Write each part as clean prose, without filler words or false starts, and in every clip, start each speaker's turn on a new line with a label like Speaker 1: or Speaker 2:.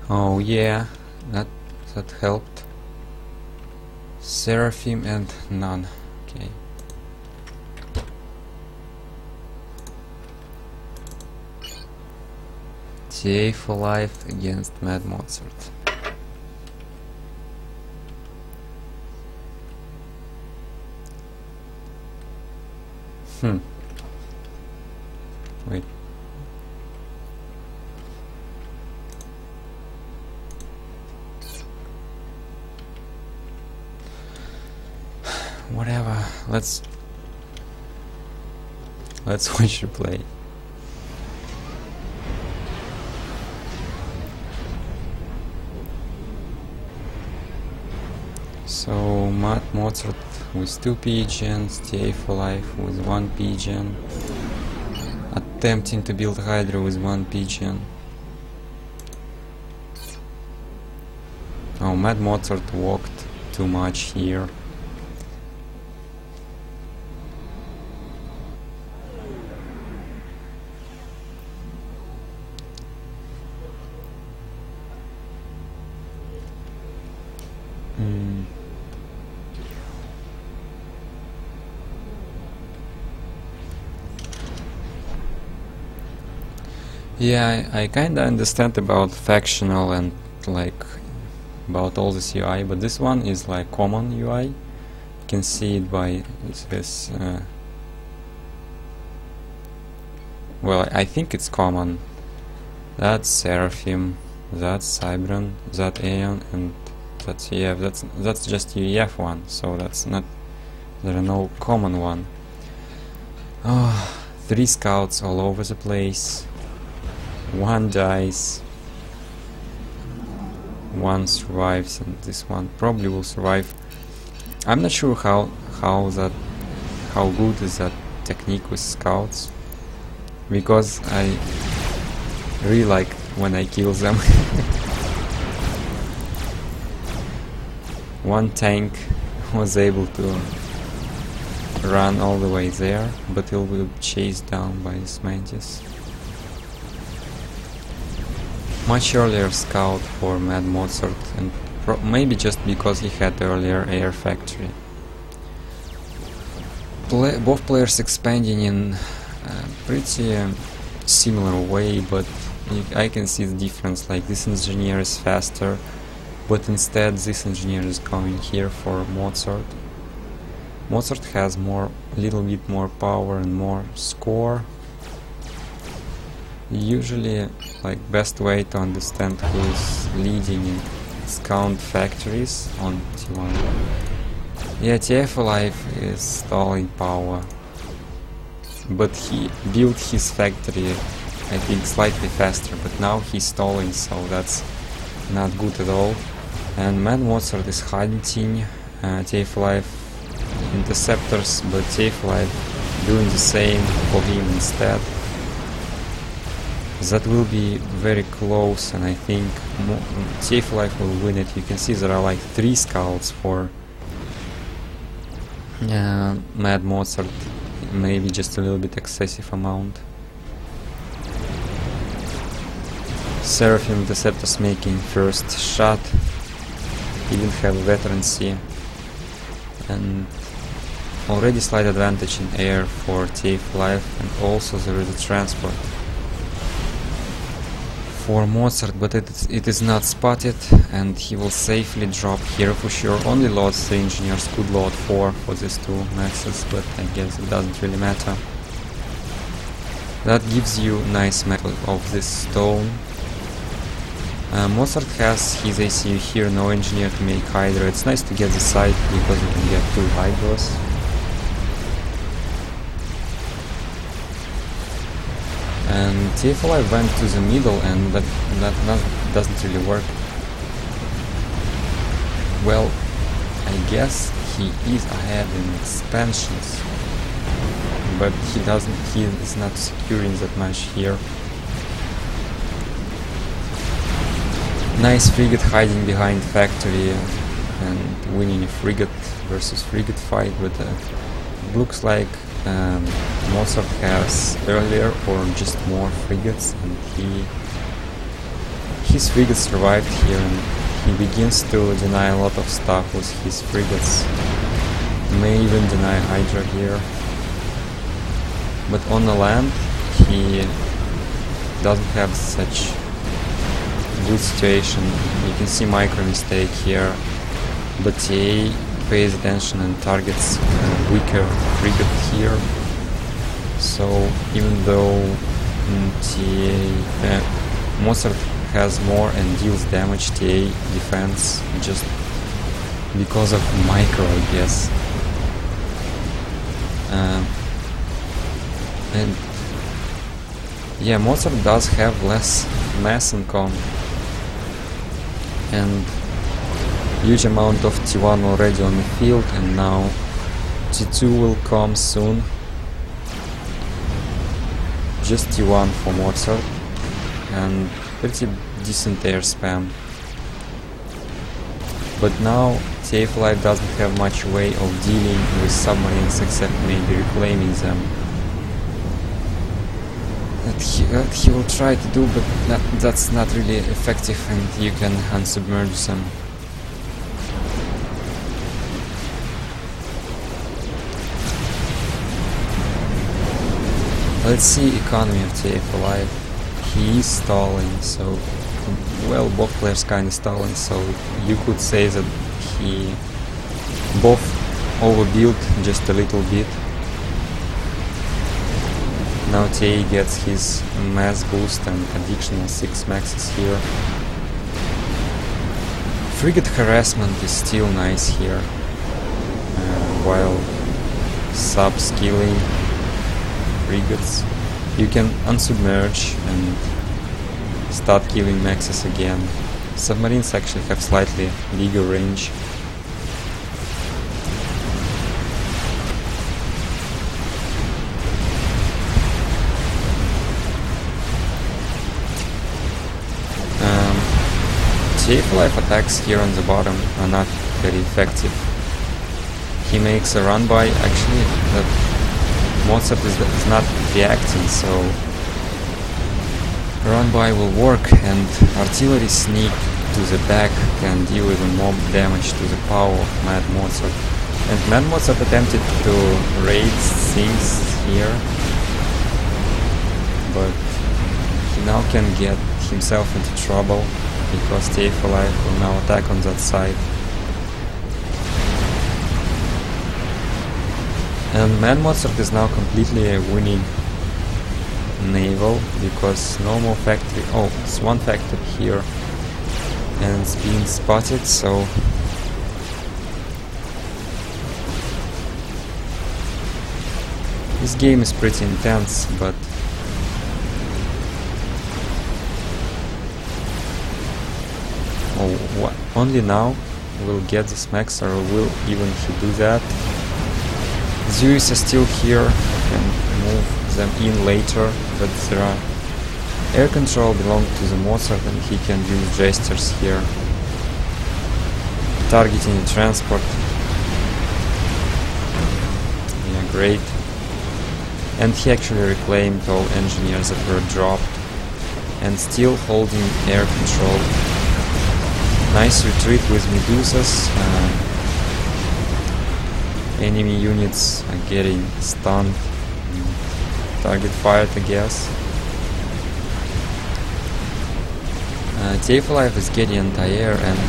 Speaker 1: Oh yeah, that helped. Seraphim and none. Okay. TA4Life against Mad-Mozart. Wait. Whatever. Let's switch to play. So Mad-Mozart with 2 pigeons, TA4Life with 1 pigeon, attempting to build Hydra with 1 pigeon. Oh, Mad-Mozart walked too much here. Yeah, I kinda understand about factional and like about all this UI, but this one is like common UI. You can see it by this. Well, I think it's common. That's Seraphim, that's Cybran, that's Aeon, and that's EF. That's just EF one, so that's not. There are no common one. Oh, 3 scouts all over the place. 1 dies, 1 survives, and this one probably will survive. I'm not sure how good is that technique with scouts, because I really like when I kill them. 1 tank was able to run all the way there, but he'll be chased down by this Mantis. Much earlier scout for Mad-Mozart, and maybe just because he had earlier air factory. Both players expanding in a pretty similar way, but I can see the difference. Like this engineer is faster, but instead this engineer is going here for Mozart. Mozart has little bit more power and more score. Usually, like, best way to understand who is leading in scout factories on T1. Yeah, TA4Life is stalling power, but he built his factory, I think, slightly faster, but now he's stalling, so that's not good at all. And Mad-Mozart is hunting TA4Life interceptors, but TA4Life doing the same for him instead. That will be very close, and I think TA4Life will win it. You can see there are like 3 scouts for Mad-Mozart, maybe just a little bit excessive amount. Seraphim Interceptors making first shot, he didn't have veterancy, and already slight advantage in air for TA4Life, and also there is a transport for Mozart, but it is not spotted, and he will safely drop here for sure. Only load 3 engineers could load 4 for these 2 maxes, but I guess it doesn't really matter. That gives you nice metal of this stone. Mozart has his ACU here, no engineer to make Hydra. It's nice to get the site because you can get 2 Hydras. And TA4Life went to the middle, and that doesn't really work. Well, I guess he is ahead in expansions, but he is not securing that much here. Nice frigate hiding behind factory and winning a frigate versus frigate fight, but it looks like Mozart has earlier or just more frigates, and his frigates survived here, and he begins to deny a lot of stuff with his frigates. May even deny Hydra here. But on the land, he doesn't have such good situation. You can see micro mistake here, but TA pays attention and targets weaker frigate here. So even though Mozart has more and deals damage, TA defends just because of micro, I guess. And yeah, Mozart does have less mass and com, and huge amount of T1 already on the field, and now T2 will come soon. Just T1 for Mozart, and pretty decent air spam. But now TA4Life doesn't have much way of dealing with submarines except maybe reclaiming them. That he will try to do, but that's not really effective, and you can unsubmerge them. Let's see economy of TA4Life. He is stalling, so well, both players kinda stalling, so you could say that he both overbuilt just a little bit. Now TA gets his mass boost and additional 6 maxes here. Frigate harassment is still nice here, while sub-skilling frigates. You can unsubmerge and start killing maxes again. Submarines actually have slightly bigger range. TAFLife attacks here on the bottom are not very effective. He makes a run by, actually that Mozart is not reacting, so run by will work, and artillery sneak to the back can deal even more damage to the power of Mad-Mozart. And Mad-Mozart attempted to raid things here, but he now can get himself into trouble, because TAFLife will now attack on that side. And Mad-Mozart is now completely winning naval, because no more factory. Oh, it's one factory here, and it's being spotted, so this game is pretty intense, but only now we'll get this max, or will even he do that? Zeus is still here, can move them in later, but there are air control belong to the Mozart, and he can use gestures here, targeting the transport. Yeah, great. And he actually reclaimed all engineers that were dropped, and still holding air control. Nice retreat with Medusas. Enemy units are getting stunned. Target fired, I guess. TAFLife is getting anti-air, and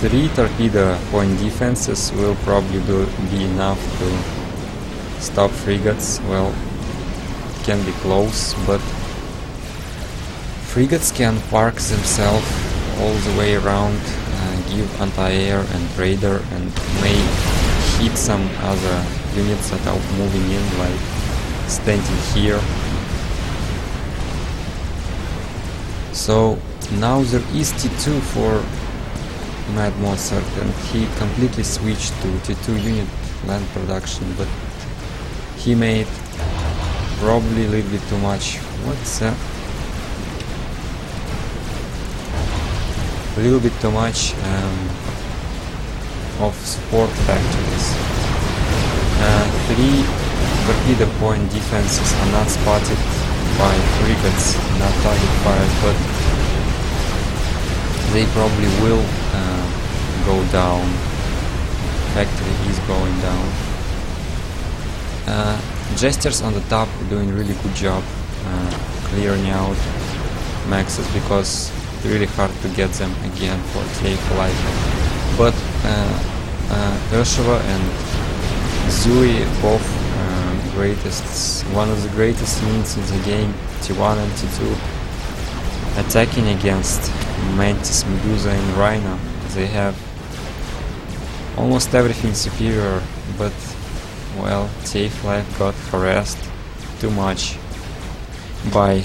Speaker 1: 3 torpedo point defenses will probably be enough to stop frigates. Well, it can be close, but frigates can park themselves all the way around, give anti-air and radar, and may hit some other units that are moving in, like standing here. So now there is T2 for Mad-Mozart, and he completely switched to T2 unit land production, but he made probably a little bit too much. What's that? A little bit too much of support factories. 3 torpedo point defenses are not spotted by frigates, not target fired, but they probably will go down. Factory is going down. Jesters on the top doing really good job clearing out maxes, because it's really hard to get them again for TA4Life. But Urshova and Zui, both one of the greatest units in the game, T1 and T2, attacking against Mantis, Medusa and Rhino. They have almost everything superior, but well, TAFLife got harassed too much by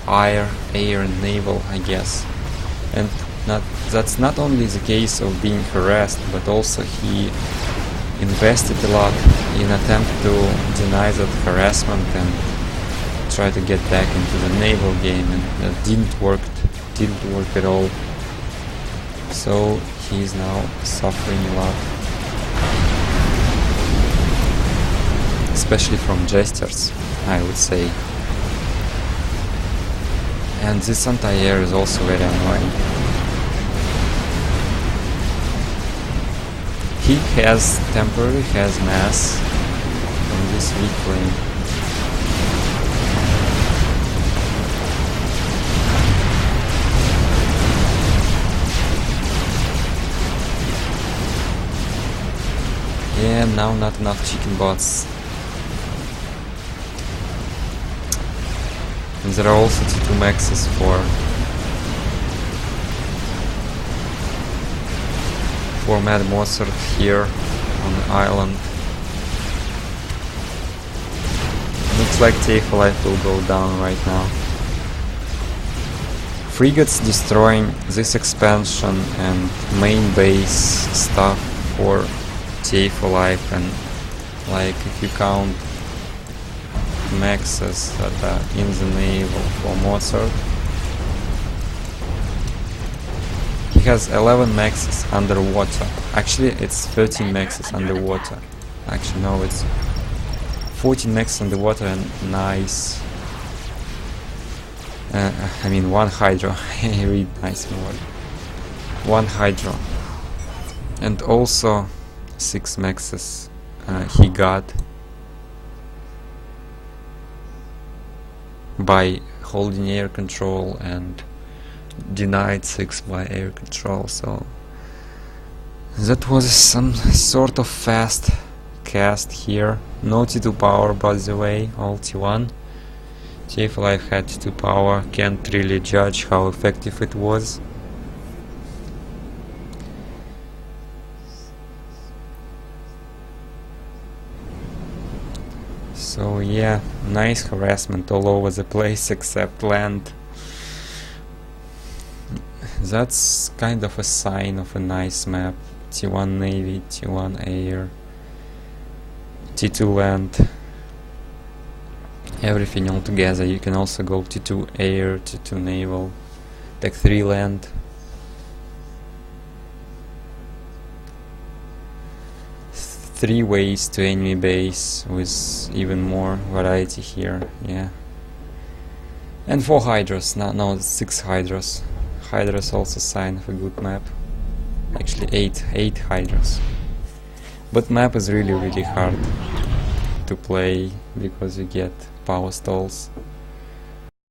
Speaker 1: air and naval, I guess. And that's not only the case of being harassed, but also he invested a lot in attempt to deny that harassment and try to get back into the naval game, and that didn't work at all. So he is now suffering a lot, especially from Jesters, I would say. And this anti-air is also very annoying. He temporarily has mass on this weak lane. Yeah, now not enough chicken bots. And there are also T2 maxes for Mad-Mozart here on the island. Looks like TAFLife will go down right now. Frigates destroying this expansion and main base stuff for TAFLife, and like if you count maxes that are in the naval for Mozart, he has 11 maxes underwater. Actually it's 13 maxes underwater. Actually no, it's 14 maxes underwater and nice. I mean one hydro. I read nice word. One hydro. And also 6 maxes he got by holding air control, and denied 6 by air control. So that was some sort of fast cast here. No T2 power, by the way, all T1. TAFLife had T2 power, can't really judge how effective it was. So yeah, nice harassment all over the place except land. That's kind of a sign of a nice map. T1 Navy, T1 Air, T2 Land, everything all together. You can also go T2 Air, T2 Naval, Tech 3 Land. Three ways to enemy base with even more variety here, yeah. And 4 hydras, no, 6 hydras. Hydras also sign of a good map. Actually 8 hydras. But map is really hard to play because you get power stalls.